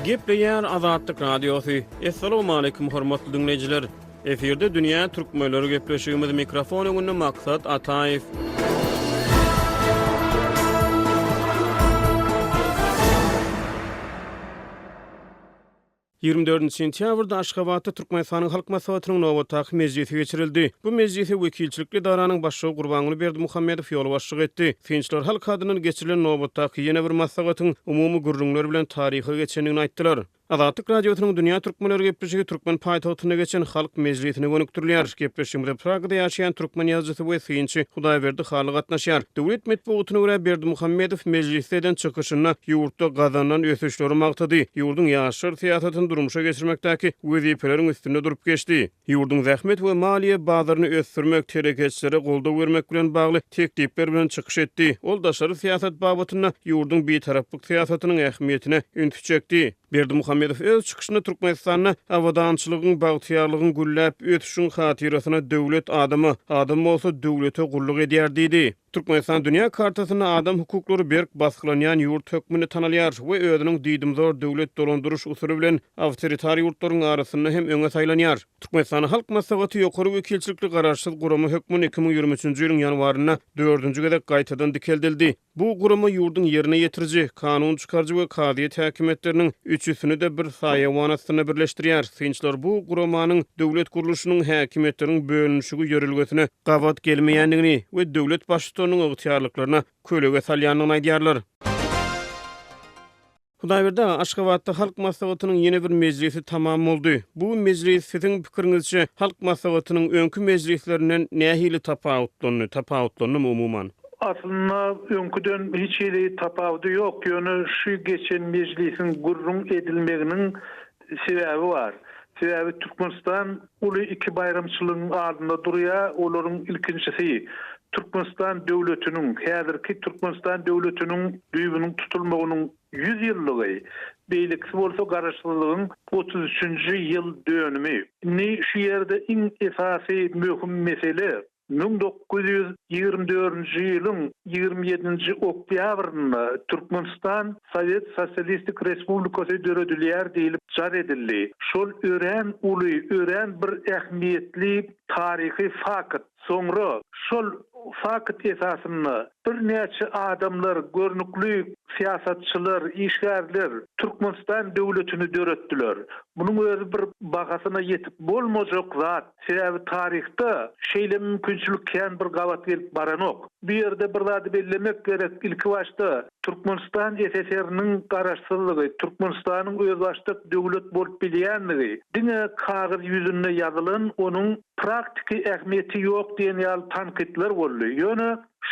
Gepleýär Azatlyk Radiosu. Assalamu alaykum hormatly dinleyijiler. Eferde dünýä türkmenleri gepleşigimiz mikrofon öňünde maksat Ataýew. 24 sentýabrda Aşgabatda Türkmenistanyň halk maslahatynyň nowatdaky mejlisi geçirildi. Bu mejlise wekilçilikli daranyň başçy Gurbanuly Berdimuhammedow ýol başçylyk etdi. Finçler halk hadynyň geçirilen nowatdaky ýene bir maslahatyň umumy gurrunlar bilen taryhy geçenini aýtdylar. Azatlyk Radiosynyň dünýä türkmenleri gepleşigi Türkmen paýtagtyna geçen halk mejlisine gönükdirilýär. Gepleşigimizde Pragada ýaşaýan türkmen ýazgysy we finçi Hudaýberdi haly gatnaşýar. Döwlet medeniýetine görä Berdimuhammedow mejlisden çykyşyna ýurtda gazanan ösüşleri magtady. Ýurdun ýaşar siýasatyny durmuşa geçirmekdäki wezipeleriň üstünde durup geçdi. Ýurdun zähmet we maliýe bazaryny ösdürmek, terekeçlere goldaw bermek bilen bagly teklipler bilen çykyş etdi. Ol daşary siýasat babatyna ýurdun betaraplyk siýasatynyň ähmiýetine ünsü çekdi. Berdimuhammedow öz çykyşynda Türkmenistanyň awadançylygyň bagtyarlygyny güllläp ötüşüň hatirasyna döwlet adam bolsa döwlete gulluk edýär diýdi. Türkmenistan dünýä kartasyna adam hukuklary berk basgılanýan ýurt hökmüni tanalýar we özüniň diýdimzor döwlet dolandyryş usuly bilen awtoritar ýurtlaryň arasynda hem öňe saýlanýar. Türkmenistan halk maslahaty ýokary wekilçilikli garaşsyz guramy hökmüni 2023-nji ýylyň ýanwaryna 4-nji gezek gaýtadan dikeldildi. Bu guramy ýurdun ýerine ýetiriji, kanun çykarjy we kadiýet häkimetläriniň üçüsini de bir saýa wanatyna birleşdirýär. Finçler bu guramanyň döwlet guruluşynyň häkimetläriniň bölünşigi ýörelgesine gawat gelmeýändigini we döwlet başçylarynyň ygtyýarlyklaryna kölege salýanyny aýdýarlar. Hudaýberde Aşgabatda halk maslahatynyň ýene bir mejlisi tamam boldy. Bu mejlis siziň pikiriňizçe halk maslahatynyň öňkü mejlislerinden nähili tapawutlanyny umumyň? Aslında öňküden hiç ýeri tapawudy ýok. Ýöne şu geçen mejlisin gurrun edilmeginiň sebäbi bar. Sebäbi Türkmenistan uly iki bayramçylygyň ardyna durýar. Olaryň ilkinçisi Türkmenistan döwletiniň, häzirki Türkmenistan döwletiniň düýbüniň tutulmagynyň 100 ýyllygy, beýliksi bolsa garaşsyzlygyň 33-nji ýyl dönümi. Şu ýerde iň esasy möhüm mesele 1924-nji ýylyň 27-nji oktýabrynda Türkmenistan Sowet Sosialistik Respublikasy döredilýär diýilip jar edildi. Şol ören uly, ören bir ähmiýetli taryhy fakt. Soňra şol fakt esasynda bir näçe adamlar, görnükli siýasatçylar, işgärler Türkmenistan döwletini döretdiler. Bunyň özü bir bagasyna ýetip bolmajak zat. Sebäbi taryhda şeýle mümkinçilik kän bir gawat gelip baranok. Bu ýerde bir zat bellemek gerek. Ilki başda Türkmenistan SSR-niň garaşsyzlygy, Türkmenistanyň öz başlyk döwlet bolup bilýänligi, diňe kagaz ýüzünde ýazylan, onuň praktiki ähmiýeti ýok diýen ýaly tankitler boldy. Ýöne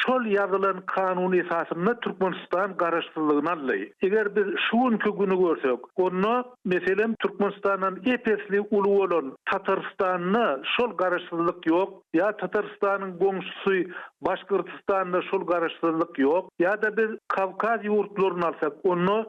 şol ýazylan kanun esasynda Türkmenistan garaşsyzlygyny aldy. Eger biz şuňky güni görsek, onda meselem Türkmenistanyň epesli uly bolan Tatarstanyň şol garaşsyzlyk ýok, ýa Tatarstanyň goňşusy Başkyrtystanda şol garaşsyzlyk ýok, ýa da biz Kavkaz ýurtlaryny alsak, onda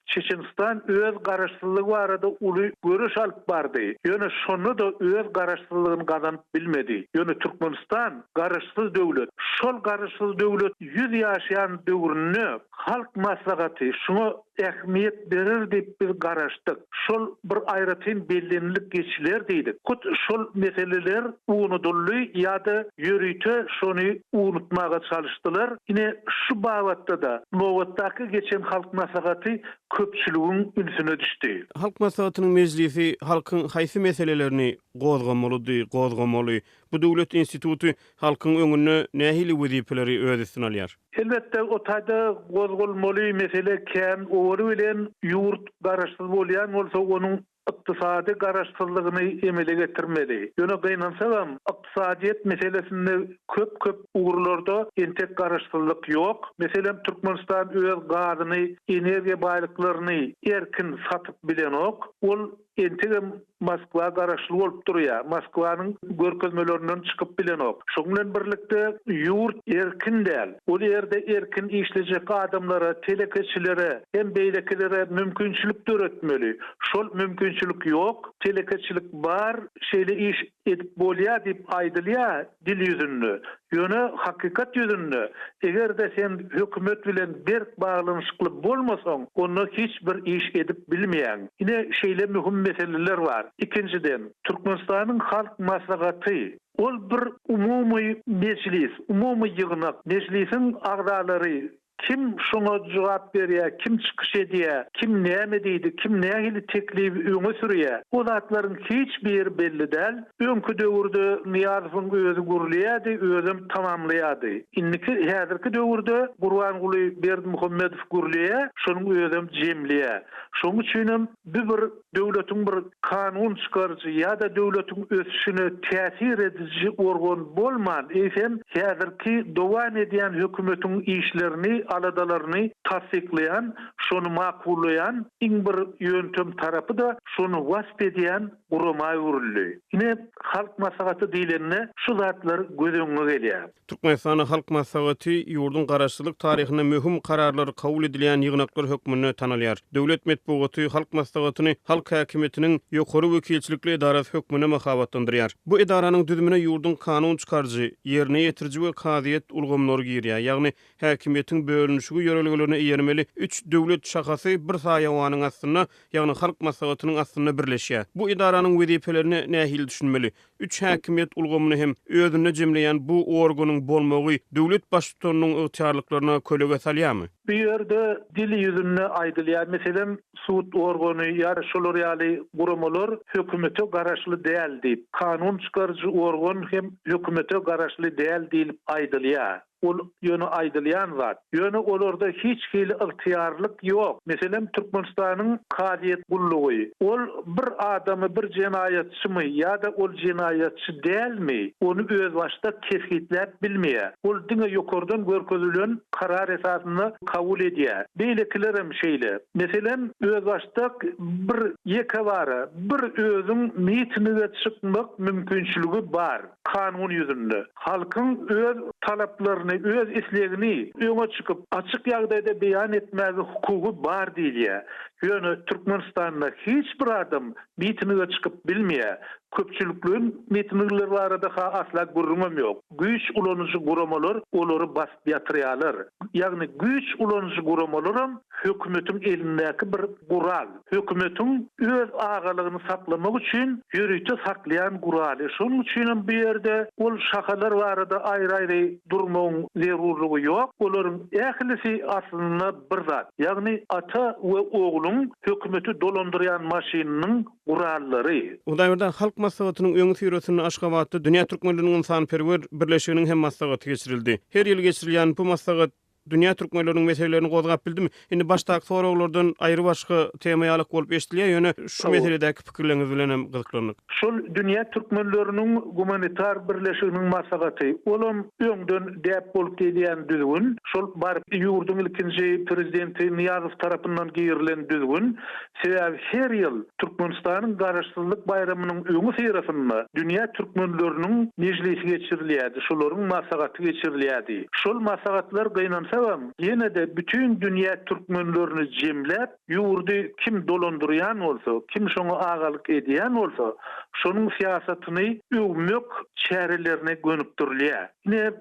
Çeçenistan öz garaşsyzlygy barada uly görüş alyp bardy. Ýöne şonu da öz garaşsyzlygyny gazanyp bilmedi. Ýöne Türkmenistan garaşsyz döwlet. Şol garaşsyz döwlet 100 ýaşaýan döwrüne halk maslahaty şuna ähmiýet berir diýip biz garaşdyk. Şol bir aýratyn bellenlik geçiler diýdik. Kut şol meseleler unutuldy ýa-da ýörüýte şonu unutmaga çalışdylar. Ine şu bagatda da nowatdaky geçen halk maslahaty köpçüligiň ünsüne düşdi. Halk maslahatynyň mejlisi halkyň haýsy meselelerini gozgamaly? Bu döwlet instituty halkyň öňüne nähili wezipeleri öz üstüne alýar? Elbette o taýda gozgolmaly mesele kän owry bilen ýurt garaşsyz bolýan bolsa onuň ykdysady garaşsyzlygyny emele getirmeli. Ýöne gynansaňam ykdysadyet meselesinde köp ugrlarda entek garaşsyzlyk ýok. Meselem Türkmenistan öz gazyny, energiýa baýlyklaryny erkin satyp bilenok. Ol entegem Moskwa garaşly bolup durýar. Moskwanyň görkezmelerinden çykyp bilenok. Şoň bilen birlikde ýurt erkin däl. Ol ýerde erkin işlejek adamlara, telekeçilere, hem beýlekilere mümkinçilik döretmeli. Şol mümkinçilik ýok, telekeçilik bar, şeýle iş edip bolýa diýip aýdylýa dil ýüzünde. Ýöne hakykat ýüzünde. Egerde sen hökümet bilen berk baglanyşykly bolmasaň, onu hiç bir iş edip bilmeýän. Ine şeýle mühim meseleler var. İkinciden, Türkmenistanyň halk maslahaty ol bir umumy meclis, umumy ýygynak. Meclisin agdalary kim şuna cevap berýär, kim çykyş edýär, kim näme diýdi, kim nähili teklip öňe sürýär. O zatlaryň hiç bir belli däl. Öňkü döwürde Niýazowyň özü gurulýardy, özüm tamamlaýardy. Indiki häzirki döwürde Gurbanguly Berdimuhammedow gurulýar, şonuň özüm jemleýär. Şoň üçin bir döwletiň bir kanun çykarjy ýa-da döwletiň ösüşine täsir edici organ bolman, eýsem häzirki dowam edýän hökümetiň işlerini, aladalaryny tasdiklayan, şonu makullayan iň bir ýöntem tarapy da şonu wasp edýän gurama ýürüldi. Ine halk maslahaty diýilende şu zatlar göz öňüne gelýär. Türkmenistanyň halk maslahaty ýurdun garaşsylyk taryhyna möhüm kararlar kabul edilýän ýygnaklar hökmüne tanalýar. Döwlet medpugaty halk maslahatyny halk häkimetiniň ýokary wekilçilikli edarasy hökmüne mahabatlandyrýar. Bu edaranyň düzümine ýurdun kanun çykarjy, ýerine ýetirji we kadyet ulgamlary girýär. Ýagny häkimetiň bölünüşigi ýöreliglerine ýermeli 3 döwlet şahasy bir saýawanyň astyna, ýagny halk maslahatynyň astyna birleşýär. Bu edaranyň wezipelerini nähili düşünmeli? 3 häkimet ulgamyny hem özüne jemleýän bu organyň bolmagy döwlet başçylarynyň ygtyarlyklaryna kölege salýarmy? Bir ýerde dili ýüzünde aýdylýar. Meselem sud organy ýa-da şolar ýaly guramalar hökümete garaşly däl diýip, kanun çykarjy organ hem hökümete garaşly däl diýip aýdylýar. Ol ýöne aýdylýan zat. Ýöne olarda hiç hili ygtyarlyk ýok. Meselem Türkmenistanyň kadyet gullugy. Ol bir adamy bir jinayatçymy ýa-da ol jinayatçy dälmi? Onu öz başda kesgitläp bilmeýär. Ol diňe ýokardan görkezülen karar esasyny kabul edýär. Beýlekilerem şeýle. Meselem öz başda bir ýeke bara, bir özüň mitinige çykmak mümkinçiligi bar. Kanun ýüzünde. Halkyň öz talaplaryny, öz islegini öňe çykyp açyk ýagdaýda beýan etmäge hukugy bar diýilýär. Ýöne Türkmenistanda hiç bir adam mitinige çykyp bilmeýär. Köpçülikliň mitingleri barada asla gurrumam ýok. Güýç ulanyjy guramalar olary basyp ýatyrýarlar. Ýagny güýç ulanyjy guramalary hökümetiň elindäki bir gural. Hökümetiň öz agalygyny saklamak üçin ýürüýte saklayan guraly. Şonuň üçin bir ýerde ol şahalar barada aýry-aýry durmagyň zerurlygy ýok. Olaryň ählisi aslynda bir zat. Ýagny ata we ogluň hökümeti dolandyrýan maşinanyň gurallary. Unda halk maslahatynyň öňü sürüsini Aşgabatda Dünýä Türkmenläriniň Sanperwer birleşiginiň hem maslahaty geçirildi. Her ýyl geçirilýän bu maslahat Dünýä türkmenläriniň meselelerini gozgap bildimi? Indi başdaky soraglardan aýry başga temaýalyk bolup eşdilýär, ýöne şu meseledäki pikirleriniz bilen hem gyzyklanýar. Şol Dünýä türkmenläriniň humanitar birleşiginiň maslahaty, olam öňden däp bolup gelýän düzgün, şol baryp ýurdun ilkinji prezidenti Niýazow tarapyndan girilen düzgün, sebäbi her ýyl Türkmenistanyň garaşsyzlyk bayramynyň öňü syrasynda Dünýä türkmenläriniň mejlisi geçirilýärdi, şolaryň maslahaty geçirilýärdi. Şol maslahatlar gynansa yine de bütün dünya Türkmenlerini jemläp, ýurdy kim dolandyrýan bolsa, kim şoňa agalyk edýän bolsa, şonuň siýasatyny öwmek çärelerini gönükdirýär.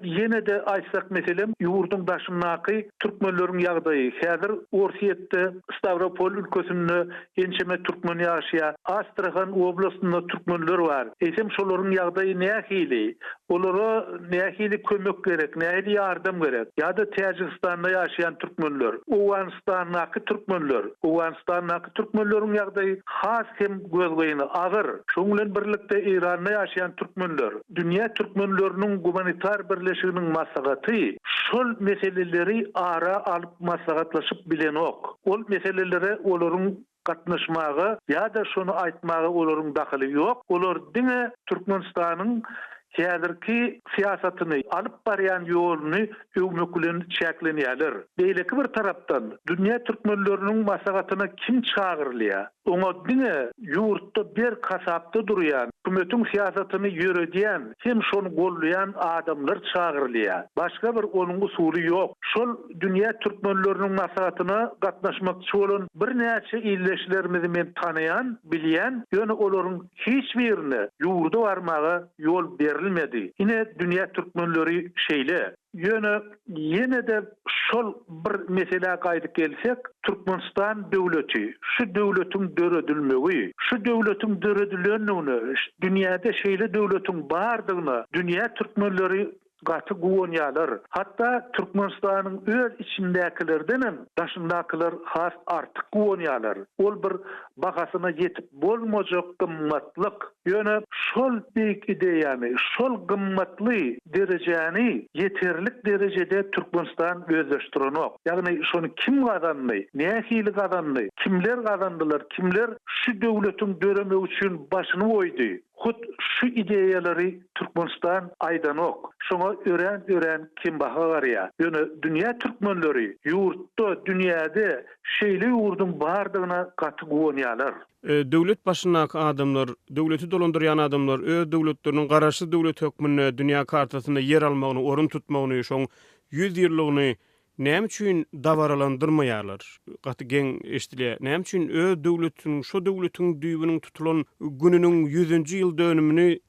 Yine de aýsak meselem ýurdun daşyndaky türkmenleriň ýagdaýy. Häzir Orsiýetde, Stavropol ülkesinde ençeme türkmen ýaşaýar. Astrahan oblastynda türkmenler bar. Eýsem şolaryň ýagdaýy nähili? Olara nähili kömek gerek, nähili ýardam gerek? Ýa-da Täjikistanda ýaşaýan türkmenler, Owganistanyň türkmenler, Owganistanyň türkmenleriň ýagdaýy has hem gözgöýüni agyr. Şoň bilen birlikde Iranda ýaşaýan türkmenler, dünýä türkmenleriniň humanitar birleşiginiň maslahaty şol meseleleri ara alyp maslahatlaşyp bilen ok. Ol meseleleri olaryň gatnaşmagy ýa-da şonu aýtmagy olaryň daxily ýok. Olar diňe Türkmenistanyň häzirki siyasatyny alyp barýan ýoluny öwmeklen çäklenýärler. Beýleki bir tarapdan dünýä türkmenleriniň masagatyna kim çagyrlýar? Oňa diňe ýurtda bir kasapda durýan, hökümetiň siyasatyny ýöredýän, hem şonu gollaýan adamlar çagyrlýar. Başga bir onuň usuly ýok. Şol dünýä türkmenleriniň masagatyna gatnaşmakçy bolan bir näçe illeşlerimizi men tanıyan, bilýän, ýöne olaryň hiç birine ýurda barmaga ýol berilmedi. Ine dünýä türkmenleri şeýle. Yine de şol bir mesele gaýdyp gelsek, Türkmenistan döwleti, şu döwletiň döredilmegi, şu döwletiň döredilýändigini, dünýäde şeýle döwletiň bardygyny, dünýä türkmenleri gaty guwonýarlar. Hatda Türkmenistanyň öz içindäkilerden daşyndakylar has artyk guwonýarlar. Ol bir bagasyna yetip bolmajak gymmatlyk. Ýöne şol beýik ideýany, şol gymmatly derejäni yeterlik derejede Türkmenistan özleşdirenok. Ýagny şonu kim gazandy, nähili gazandy, kimler gazandylar, kimler şu döwletiň döremi üçin başyny goýdy. Hut şu ideýalary Türkmenistan aýdanok. Şoňa ören kim baha garýar. Ýöne dünýä türkmenleri ýurtda, dünýäde şeýle ýurdun bardygyna gaty guwonýarlar. Döwlet başyndaky adamlar, döwleti dolandyrýan adamlar öz döwletleriniň garaşy döwlet hökmüne dünýä kartasyna yer almagyny, orun tutmagyny, şoň 100 ýyllygyny näme üçin dawaralandyrmaýarlar? Gaty geň eşdilýär. Näme üçin öz döwletiniň, şo döwletiň düýbüniň tutulan gününiň 100-nji ýyl dönümini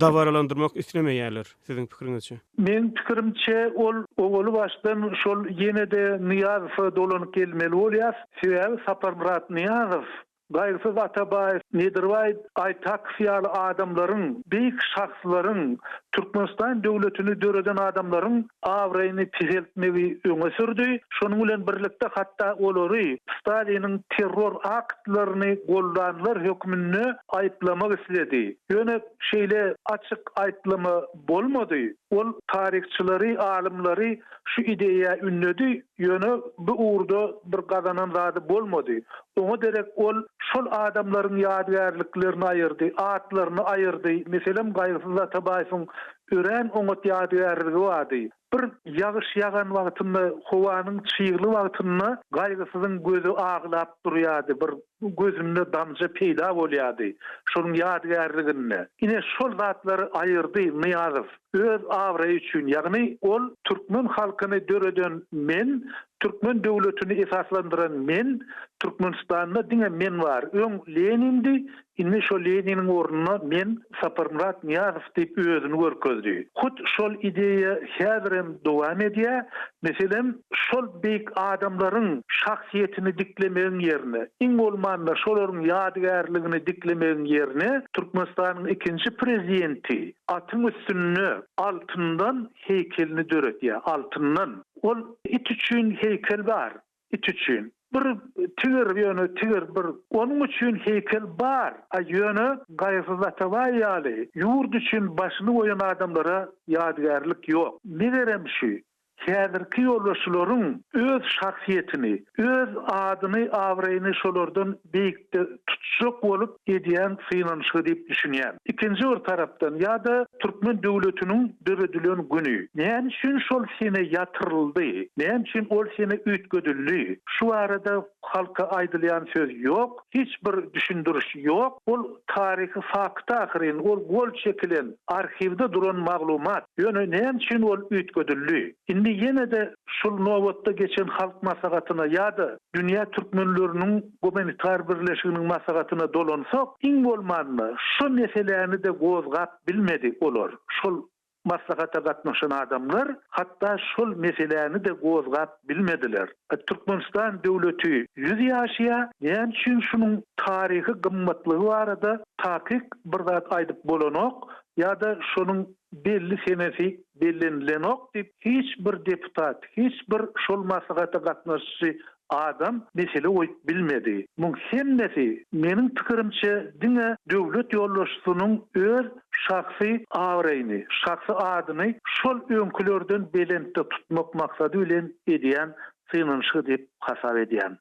dawaralandyrmak islemeýärler? Siziň pikiriňizçe? Men pikirimçe ol oğlu başdan şol ýene-de Niýazow dolanyp gelmeli bolýar. Sebäbi Saparmurat Niýazow Gaýrysız Atabaýew, Nedirwaýt, Aýtak fiýaly adamlaryň, beýik şahslaryň, Türkmenistan döwletini döreden adamlaryň awraýyny tizeltmegi öňe sürdi. Şonuň bilen birlikde hatda olary Staliniň terror aktlaryny gollanlar hökmünde aýplamak istedi. Ýöne şeýle açyk aýtlama bolmady. Ol tarihçileri, alimleri şu ideýä ünledi. Ýöne bu uğurda bir gazanan zady bolmady. Oňa derek ol şol adamlaryň ýadygärliklerini aýyrdy, atlaryny aýyrdy. Meselem Gaýrysız Atabaýewiň ören oňa ýadygärligi bardy. Bir ýagyş ýagan wagtynda, howanyň çyýgly wagtynda Gaýrysyzyň gözü aglap durýardy. Bir gözünde damja peýda bolýardy. Şonuň ýadygärligini. Ine şol zatlary aýyrdy Niýazow öz awraý üçin. Ýagny ol türkmen halkyny döreden men, Türkmen döwletini esaslandyran men, Türkmenistanda diňe men bar. Öň Lenindi, inne şol Leniniň ornuna men Saparmurat Niýazow diýip özüni görkezdi. Hut şol ideýa häzirem dowam edýär. Meselem şol beýik adamlaryň şahsiýetini diklemegiň ýerine, iň bolmanda şolaryň ýadygärligini diklemegiň ýerine Türkmenistanyň ikinji prezidenti atyň üstünde altyndan heykelini döretýär, altyndan. Ol it üçin heykel bar, it üçin. Bir tigir bir onun üçin heykel bar. Ýöne Gaýrysız Atabaýew ýurt üçin başyny goýan adamlara ýadygärlik ýok. Bilerem şu häzirki ýolbaşçylaryň öz şahsiýetini, öz adyny, awraýyny şolardan beýikde tutjak bolup edýän synanyşy diýip düşünýär. Ikinji bir tarapdan ýa-da Türkmen döwletiniň döredilen güni. Näme üçin şol sene ýatyryldy? Näme üçin ol sene ütgödüldi? Şu arada halka aýdylýan söz ýok, hiç bir düşündiriş ýok. Ol taryhy fakta ahyrin, ol gol çekilen arhivde duran maglumat. Ýöne näme üçin ol ütgödüldi? Indi ýene de şol nowatda geçen halk masagatyna ýa-da dünýä türkmenleriniň gumanitar birleşiginiň masagatyna dolansak, iň bolmanda şu meselelerini de gozgap bilmedi olar. Şol maslahata gatnaşan adamlar hatta şol meselelerini de gozgap bilmediler. Türkmenistan döwleti 100 ýaşya, näme üçin şunun tarihi gymmatlygy barada tahkik bir zat aýdyp bolanok ýa-da şunun belli senesi bellenlenok diýip hiç bir deputat, hiç bir şol maslahata gatnaşyjy adam mesele oýup bilmedi. Muň hemmesi meniň pikirimçe diňe döwlet ýolbaşçysynyň öz şahsy awraýyny, şahsy adyny şol öňkülerden belentde tutmak maksady bilen edýän synanyşy diýip hasap edýän.